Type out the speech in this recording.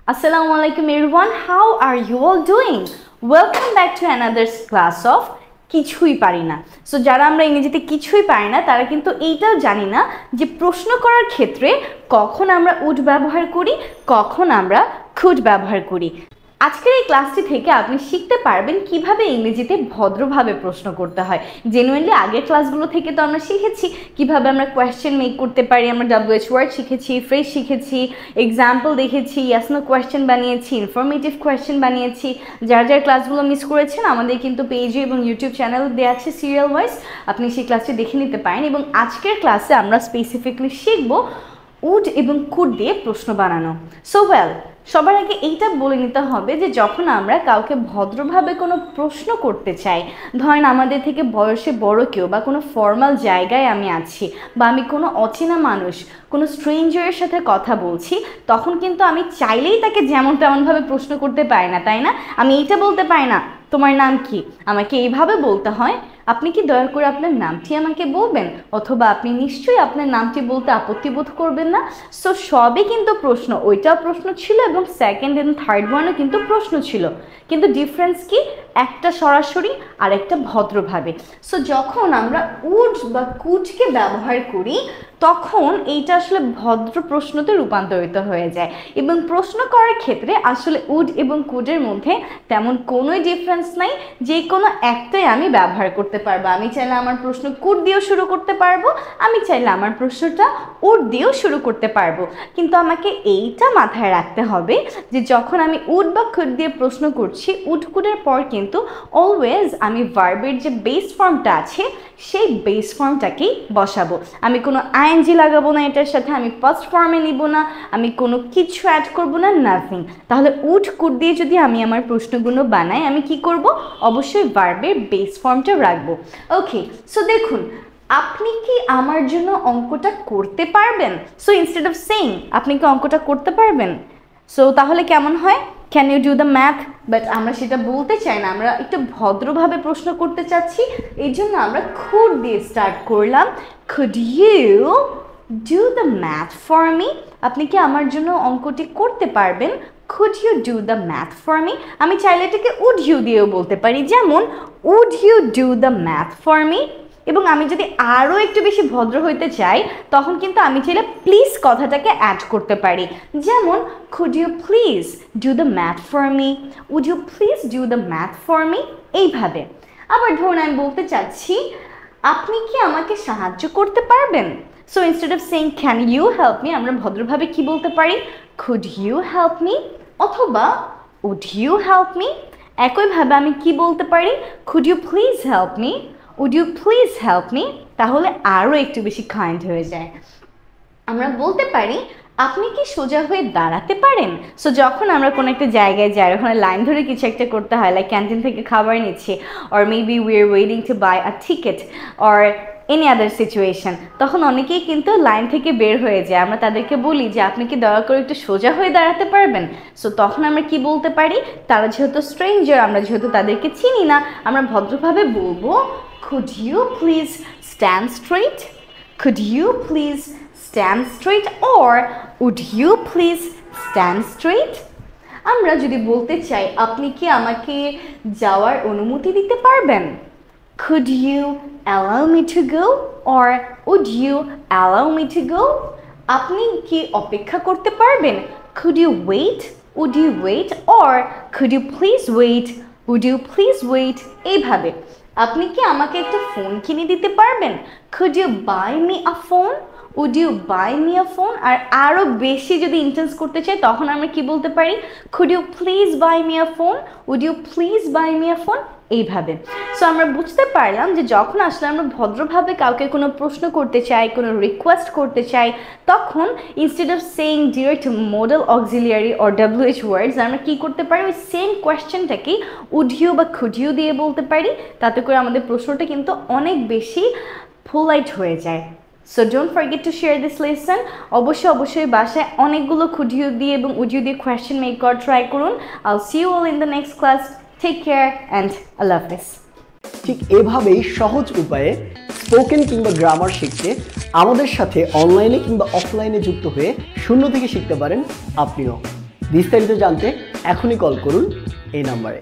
Assalamualaikum everyone, how are you all doing? Welcome back to another class of কিছুই পারি না। So যারা আমরা ইংরেজিতে কিছুই পারি না তারা কিন্তু এইটাও জানি না যে প্রশ্ন করার ক্ষেত্রে কখন আমরা উড ব্যবহার করি, কখন আমরা কুড ব্যবহার করি। আজকের এই ক্লাসটি থেকে আপনি শিখতে পারবেন কিভাবে ইংরেজিতে ভদ্রভাবে প্রশ্ন করতে হয়। জেনুইনলি আগের ক্লাসগুলো থেকে তো আমরা শিখেছি কিভাবে আমরা কোয়েশ্চেন মেক করতে পারি, আমরা WH ওয়ার্ড শিখেছি, ফ্রেজ শিখেছি, এক্সাম্পল দেখেছি, ইয়েস নো কোয়েশ্চেন বানিয়েছি, ইনফরমেটিভ কোয়েশ্চেন বানিয়েছি। যারা যারা ক্লাসগুলো মিস করেছেন আমাদের কিন্তু পেজে এবং ইউটিউব চ্যানেল দেওয়া আছে সিরিয়াল ওয়াইজ, আপনি সেই ক্লাসটি দেখে নিতে পারেন। এবং আজকের ক্লাসে আমরা স্পেসিফিকলি শিখব উড এবং কুড দিয়ে প্রশ্ন বানানো। সো সবার আগে এইটা বলে নিতে হবে যে যখন আমরা কাউকে ভদ্রভাবে কোনো প্রশ্ন করতে চাই, ধরেন আমাদের থেকে বয়সে বড় কেউ বা কোনো ফর্মাল জায়গায় আমি আছি বা আমি কোনো অচেনা মানুষ, কোনো স্ট্রেঞ্জারের সাথে কথা বলছি, তখন কিন্তু আমি চাইলেই তাকে যেমন তেমনভাবে প্রশ্ন করতে পারি না, তাই না? আমি এইটা বলতে পারি না তোমার নাম কি, আমাকে এইভাবে বলতে হয়, আপনি কি দয়া করে আপনার নামটি আমাকে বলবেন, অথবা আপনি নিশ্চয়ই আপনার নামটি বলতে আপত্তি বোধ করবেন না। সো সবই কিন্তু প্রশ্ন, ওইটাও প্রশ্ন ছিল এবং সেকেন্ড এন্ড থার্ড ওয়ানও কিন্তু প্রশ্ন ছিল, কিন্তু ডিফারেন্স কি, একটা সরাসরি আর একটা ভদ্রভাবে। সো যখন আমরা উড বা কুডকে ব্যবহার করি তখন এইটা আসলে ভদ্র প্রশ্নতে রূপান্তরিত হয়ে যায়। এবং প্রশ্ন করার ক্ষেত্রে আসলে উড এবং কুডের মধ্যে তেমন কোনোই ডিফারেন্স নাই, যে কোনো একটাই আমি ব্যবহার করতে পারবো। আমি চাইলে আমার প্রশ্ন কুড দিয়েও শুরু করতে পারবো, আমি চাইলে আমার প্রশ্নটা উড দিয়েও শুরু করতে পারবো। কিন্তু আমাকে এইটা মাথায় রাখতে হবে যে যখন আমি উড বা কুড দিয়ে প্রশ্ন করছি, উড কুডের পর কিন্তু অলওয়েজ আমি ভার্বের যে বেস ফর্মটা আছে সেই বেস ফর্মটাকেই বসাবো। আমি কোনো আইএনজি লাগাবো না এটার সাথে, আমি পাস্ট ফর্মে নিব না, আমি কোনো কিছু অ্যাড করবো না, নাথিং। তাহলে উড কুড দিয়ে যদি আমি আমার প্রশ্নগুলো বানাই, আমি কি করব? অবশ্যই ভার্বের বেস ফর্মটা রাখবো। ওকে, সো দেখুন, আপনি কি আমার জন্য অঙ্কটা করতে পারবেন? সো ইনস্টেড অফ সেইং আপনি কি অঙ্কটা করতে পারবেন, সো তাহলে কেমন হয়? Can you do the math? But আমরা সেটা বলতে চাই না, আমরা একটু ভদ্রভাবে প্রশ্ন করতে চাচ্ছি, এই জন্য আমরা কুড দিয়ে স্টার্ট করলাম। Could you do the math for me? আপনি কি আমার জন্য অঙ্কটি করতে পারবেন? Could you do the math for me? আমি চাইলে এটাকে উড ইউ দিয়েও বলতে পারি, যেমন would you do the math for me. এবং আমি যদি আরও একটু বেশি ভদ্র হইতে চাই তখন কিন্তু আমি চাইলে প্লিজ কথাটাকে অ্যাড করতে পারি, যেমন could you please do the math for me, would you please do the math for me, এইভাবে। আবার ধরুন আমি বলতে চাচ্ছি আপনি কি আমাকে সাহায্য করতে পারবেন? So instead of saying can you help me, আমরা ভদ্রভাবে কি বলতে পারি? কুড ইউ হেল্প মি অথবা উড ইউ হেল্প মি। একইভাবে আমি কি বলতে পারি? Could you please help me, would you please help me. তাহলে আরও একটু বেশি কাইন্ড হয়ে যায়। আমরা বলতে পারি আপনি কি সোজা হয়ে দাঁড়াতে পারেন? সো যখন আমরা কোনো একটা জায়গায় যাই, ওখানে লাইন ধরে কিছু একটা করতে হয়, লাইক ক্যান্টিন থেকে খাবার নিচ্ছি, or maybe we are waiting to buy a ticket or any other situation, তখন অনেকেই কিন্তু লাইন থেকে বের হয়ে যায়। আমরা তাদেরকে বলি যে আপনি কি দয়া করে একটু সোজা হয়ে দাঁড়াতে পারবেন? সো তখন আমরা কি বলতে পারি? তারা যেহেতু স্ট্রেঞ্জার, আমরা যেহেতু তাদেরকে চিনি না, আমরা ভদ্রভাবে বলবো could you please stand straight? Could you please stand straight? Or would you please stand straight? আমরা যদি বলতে চাই আপনি কি আমাকে যাওয়ার অনুমতি দিতে পারবেন? Could you allow me to go? Or would you allow me to go? আপনি কি অপেক্ষা করতে পারবেন? Could you wait? Would you wait? Or could you please wait? Would you please wait? এইভাবে। আপনি কি আমাকে একটা ফোন কিনে দিতে পারবেন? Could you buy me a phone? Would you buy me a phone? আর আরও বেশি যদি ইন্টেন্স করতে চাই তখন আমরা কি বলতে পারি? Could you please buy me a phone? Would you please buy me a phone? এইভাবে। সো আমরা বুঝতে পারলাম যে যখন আসলে আমরা ভদ্রভাবে কাউকে কোনো প্রশ্ন করতে চাই, কোনো রিকোয়েস্ট করতে চাই, তখন instead of saying direct model auxiliary or WH ওয়ার্ডস আমরা কি করতে পারি? ওই সেম কোয়েশ্চেনটাকেই উড ইউ বা কুড ইউ দিয়ে বলতে পারি। তাতে করে আমাদের প্রশ্নটা কিন্তু অনেক বেশি পোলাইট হয়ে যায়। So don't forget to share this lesson. অবশ্যই বাসায় অনেকগুলো কুড ইউ দিয়ে এবং উড ইউ দিয়ে কোয়েশ্চেন মেক করার ট্রাই করুন। I'll see you all in the next class. Take care and আল্লাহ হাফেজ। ঠিক এভাবেই সহজ উপায়ে স্পোকেন কিংবা গ্রামার শিখতে আমাদের সাথে অনলাইনে কিংবা অফলাইনে যুক্ত হয়ে শূন্য থেকে শিখতে পারেন আপনিও। বিস্তারিত জানতে এখনই কল করুন এই নাম্বারে।